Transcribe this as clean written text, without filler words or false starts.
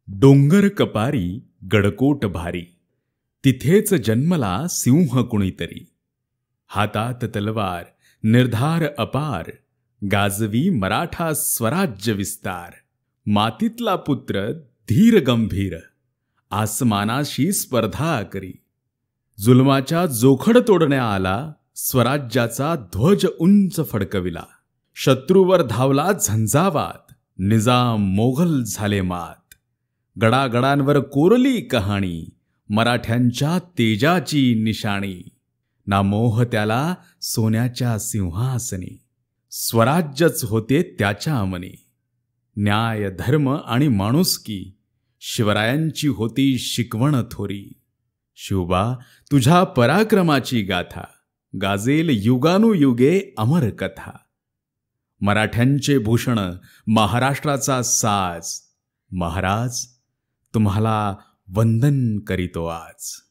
डोंगर कपारी गडकोट भारी, तिथेच जन्मला सिंह कुणीतरी. हातात तलवार निर्धार अपार, गाजवी मराठा स्वराज्य विस्तार. मातीतला पुत्र धीर गंभीर, आसमानाशी स्पर्धा करी. जुलमाच्या जोखड तोडण्या आला, स्वराज्याचा ध्वज उंच फडकविला. शत्रूवर धावला झंझावात, निजाम मोघल झाले मात. गडागडांवर कोरली कहाणी, मराठ्यांच्या तेजाची निशाणी. ना मोह त्याला सोन्याच्या सिंहासनी, स्वराज्यच होते त्याच्या मनी. न्याय धर्म आणि माणुसकी, शिवरायांची होती शिकवण थोरी. शिवबा तुझ्या पराक्रमाची गाथा, गाजेल युगानुयुगे अमर कथा. मराठ्यांचे भूषण महाराष्ट्राचा साज, महाराज तुम्हाला वंदन करीतो आज.